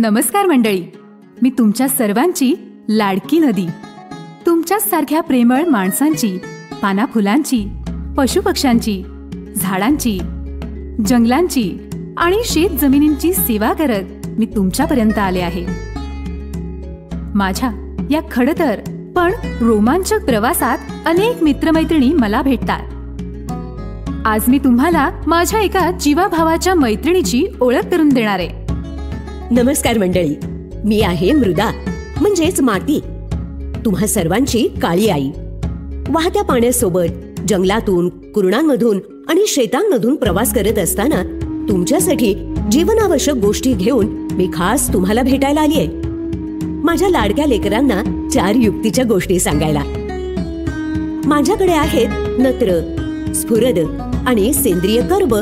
नमस्कार मंडळी, मी तुमच्या सर्वांची लाडकी नदी, तुमच्याच सारख्या प्रेमळ माणसांची, पानाफुलांची, पशुपक्ष्यांची, झाडांची, जंगलांची आणि शेत जमिनींची सेवा करत मी तुमच्यापर्यंत आले आहे. माझ्या या खडतर पण रोमांचक प्रवासात अनेक मित्रमैत्रिणी मला भेटतात. आज मी तुम्हाला माझ्या एका जीवाभावाच्या मैत्रिणीची ओळख करून देणार आहे. नमस्कार मंडळी, मी आहे मृदा, म्हणजेच माती, तुम्हा सर्वांची काळी आई. वाहत्या पाण्यासोबत जंगलातून, कुरणांमधून आणि शेतांमधून प्रवास करत असताना तुमच्यासाठी जीवनावश्यक गोष्टी घेऊन मी खास तुम्हाला भेटायला आली आहे. माझ्या लाडक्या लेकरांना 4 युक्तीच्या गोष्टी सांगायला. माझ्याकडे आहेत नत्र, स्फुरद आणि सेंद्रिय कर्ब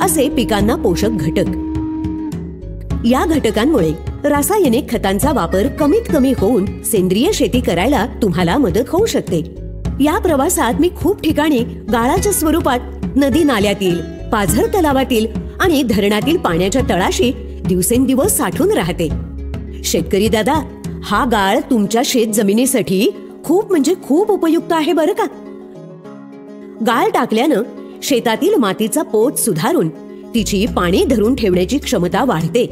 असे पिकांना पोषक घटक. या घटकांमुळे रासायनिक खतांचा वापर कमीत कमी होऊन सेंद्रिय शेती करायला तुम्हाला मदत होऊ शकते. या प्रवासात मी खूप ठिकाणी गाळाच्या स्वरूपात नदी नाल्यातील, पाझर तलावातील आणि धरणातील पाण्याच्या तळाशी दिवसेंदिवस साठून राहते. शेतकरी दादा, हा गाळ तुमच्या शेत जमिनीसाठी खूप म्हणजे खूप उपयुक्त आहे बरं का. गाळ टाकल्यानं शेतातील मातीचा पोत सुधारून तिची पाणी धरून ठेवण्याची क्षमता वाढते.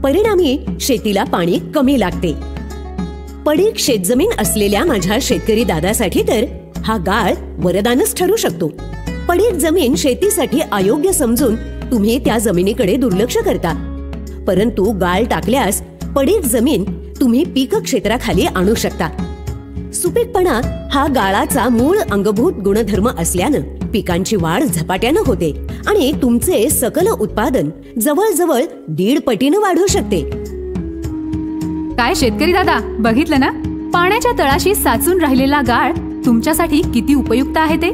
परिणामी शेतीला पाणी कमी लागते. पडीक शेतजमीन असलेल्या माझ्या शेतकरी दादासाठी तर हा गाळ वरदानच ठरू शकतो. पडीक जमीन शेतीसाठी अयोग्य समजून तुम्ही त्या जमिनीकडे दुर्लक्ष करता, परंतु गाळ टाकल्यास पडीक जमीन तुम्ही पीक क्षेत्राखाली आणू शकता. सुपीकपणा हा गाळाचा मूळ अंगभूत गुणधर्म असल्यानं पिकांची वाढ झपाट्यानं होते आणि तुमचे सकल उत्पादन जवळजवळ 1.5 पटीनं वाढू शकते. काय शेतकरी दादा, बघितलं ना, पाण्याच्या तळाशी साचून राहिलेला गाळ तुमच्यासाठी किती उपयुक्त आहे ते.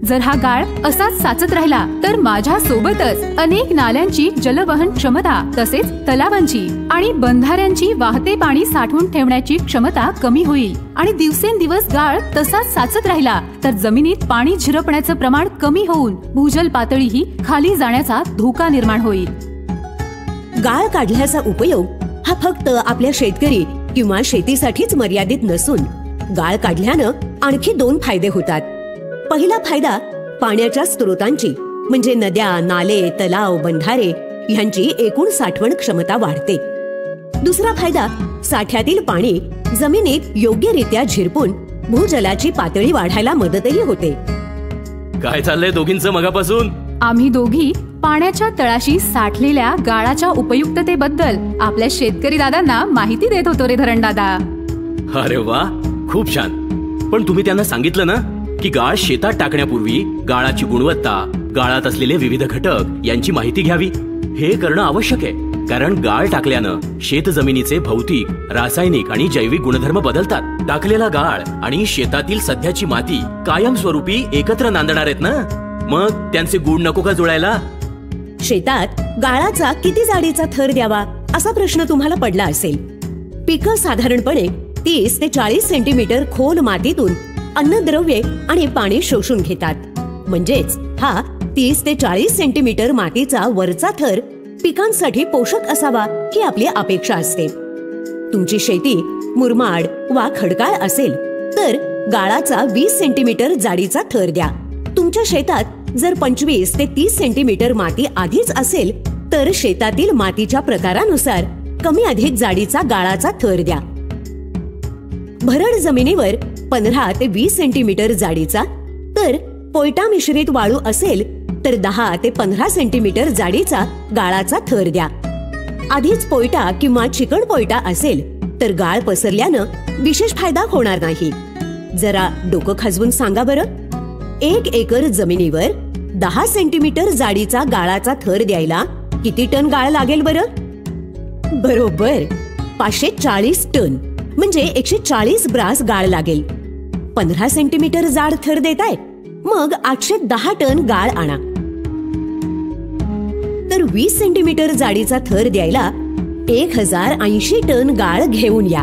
जर हा गाळ असाच साचत राहिला तर माझ्या सोबतच अनेक नाल्यांची जलवहन क्षमता, तसेच तलावांची आणि बंधाऱ्यांची वाहते पाणी साठवून ठेवण्याची क्षमता कमी होईल आणि दिवसेंदिवस गाळ तसाच साचत राहिला तर जमिनीत पाणी झिरपण्याचं प्रमाण कमी होऊन भूजल पातळीही खाली जाण्याचा धोका निर्माण होईल. गाळ काढल्याचा उपयोग हा फक्त आपल्या शेतकरी किंवा शेतीसाठीच मर्यादित नसून गाळ काढल्यानं आणखी 2 फायदे होतात. पहिला फायदा पाण्याच्या स्रोतांची म्हणजे नद्या, नाले, तलाव, बंधारे यांची एकूण साठवण क्षमता वाढते. दुसरा फायदा साठ्यातील पाणी जमिनीत योग्यरित्या झिरपून भूजलाची पातळी वाढायला मदतही होते. काय चाललंय दोघींचं मगापासून? आम्ही दोघी पाण्याच्या तळाशी साठलेल्या गाळाच्या उपयुक्ततेबद्दल आपल्या शेतकरी दादांना माहिती देत होतो रे धरण दादा. अरे वा, खूप छान. पण तुम्ही त्यांना सांगितलं ना की गाळ शेतात टाकण्यापूर्वी गाळाची गुणवत्ता, गाळात असलेले विविध घटक यांची माहिती घ्यावी. हे करणं आवश्यक आहे, कारण गाळ टाकल्यानं शेत जमिनीचे भौतिक, रासायनिक आणि जैविक गुणधर्म बदलतात. टाकलेला गाळ आणि शेतातील सध्याची माती कायमस्वरूपी एकत्र नांदणार आहेत ना, मग त्यांचे गुण नको का जुळायला? शेतात गाळाचा किती जाडीचा थर द्यावा असा प्रश्न तुम्हाला पडला असेल. पिकं साधारणपणे 30 ते 40 सेंटीमीटर खोल मातीतून अन्नद्रव्ये आणि पाणी शोषून घेतात. म्हणजेच हा 30 ते 40 सेंटीमीटर मातीचा वरचा थर पिकांसाठी पोषक असावा ही आपली अपेक्षा असते. तुमची शेती मुरमाड वा खडकाळ असेल तर गाळाचा 20 सेंटीमीटर जाडीचा थर द्या. तुमच्या शेतात जर 25 ते 30 सेंटीमीटर माती आधीच असेल तर शेतातील मातीच्या प्रकारानुसार कमी अधिक जाडीचा गाळाचा थर द्या. भरड जमिनीवर 15 ते 20 सेंटीमीटर जाडीचा, तर पोयटा मिश्रित वाळू असेल तर 10 ते 15 सेंटीमीटर जाडीचा गाळाचा थर द्या. आधीच पोयटा किंवा चिकण पोयटा असेल तर गाळ पसरल्यानं विशेष फायदा होणार नाही. जरा डोकं खाजवून सांगा बरं, 1 एकर जमिनीवर 10 सेंटीमीटर जाडीचा गाळाचा थर द्यायला किती टन गाळ लागेल बरं? बरोबर 540 टन, म्हणजे 140 ब्रास गाळ लागेल. 15 सेंटीमीटर जाड थर देताय, मग 810 टन गाळ आणा. तर 20 सेंटीमीटर जाडीचा थर द्यायला 1080 टन गाळ घेऊन या.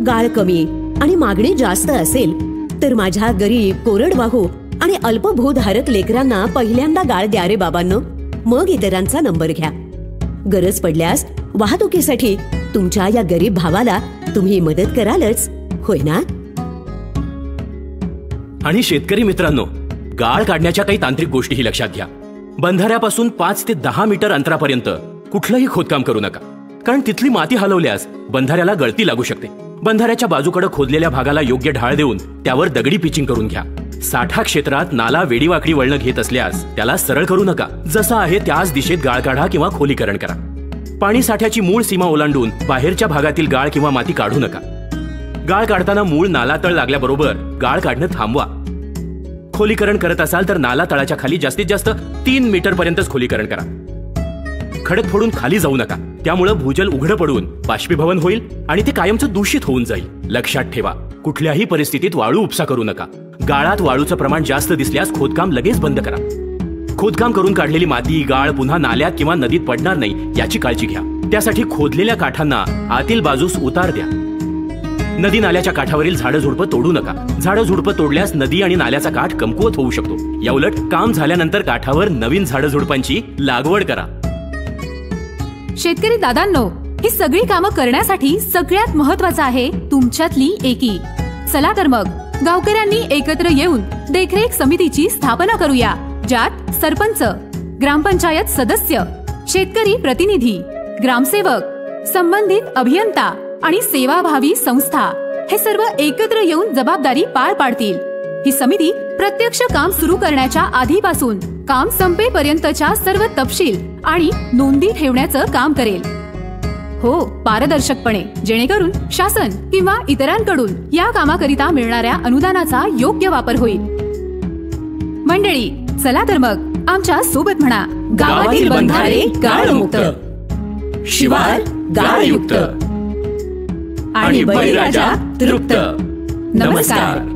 गाळ कमी आणि मागणी जास्त असेल तर माझ्या गरीब, कोरडवाहू आणि अल्पभूधारक लेकरांना पहिल्यांदा गाळ द्या रे बाबांनो, मग इतरांचा नंबर घ्या. गरज पडल्यास वाहतुकीसाठी तुमच्या या गरीब भावाला तुम्ही मदत करालच, होय ना? आणि शेतकरी मित्रांनो, गाळ काढण्याच्या काही तांत्रिक गोष्टीही लक्षात घ्या. बंधाऱ्यापासून 5 ते 10 मीटर अंतरापर्यंत कुठलंही खोदकाम करू नका, कारण तिथली माती हलवल्यास बंधाऱ्याला गळती लागू शकते. बंधाऱ्याच्या बाजूकडे खोदलेल्या भागाला योग्य ढाळ देऊन त्यावर दगडी पिचिंग करून घ्या. साठा क्षेत्रात नाला वेडीवाकडी वळण घेत असल्यास त्याला सरळ करू नका. जसा आहे त्याच दिशेत गाळ काढा किंवा खोलीकरण करा. पाणी साठ्याची मूळ सीमा ओलांडून बाहेरच्या भागातील गाळ किंवा माती काढू नका. गाळ काढताना मूळ नाला तळ लागल्याबरोबर गाळ काढणं थांबवा. खोलीकरण करत असाल तर नाला तळाच्या खाली जास्तीत जास्त 3 मीटर पर्यंतच खोलीकरण करा. खडक फोडून खाली जाऊ नका, त्यामुळे भूजल उघडं पडून बाष्पीभवन होईल आणि ते कायमचं दूषित होऊन जाईल. लक्षात ठेवा, कुठल्याही परिस्थितीत वाळू उपसा करू नका. गाळात वाळूचं प्रमाण जास्त दिसल्यास खोदकाम लगेच बंद करा. खोदकाम करून काढलेली माती गाळ पुन्हा नाल्यात किंवा नदीत पडणार नाही याची काळजी घ्या. त्यासाठी खोदलेल्या काठांना आतील बाजूस उतार द्या. नदी नाल्याच्या काठावरील झाडं झुडपं तोडू नका. झाडं झुडपं तोडल्यास नदी आणि नाल्याचा काठ कमकुवत होऊ शकतो. याउलट काम झाल्यानंतर काठावर नवीन झाडं झुडपांची लागवड करा. शेतकरी दादांनो, ही सगळी कामं करण्यासाठी सगळ्यात महत्वाचं आहे तुमच्यातली एकी. चला तर मग गावकऱ्यांनी एकत्र येऊन देखरेख समितीची स्थापना करूया, ज्यात सरपंच, ग्रामपंचायत सदस्य, शेतकरी प्रतिनिधी, ग्रामसेवक, संबंधित अभियंता आणि सेवाभावी संस्था हे सर्व एकत्र येऊन जबाबदारी पार पाडतील. ही समिती प्रत्यक्ष काम सुरू करण्याच्या आधीपासून काम संपेपर्यंतच्या सर्व तपशील आणि नोंदी ठेवण्याचं काम करेल. हो, पारदर्शकपणे, जेणेकरून शासन किंवा इतरांकडून या कामाकरिता मिळणाऱ्या अनुदानाचा योग्य वापर होईल. मंडळी, चला तर मग आमच्या सोबत म्हणा, गावातील बंधारे गाळमुक्त, शिवार गाळयुक्त आणि बळीराजा तृप्त. नमस्कार.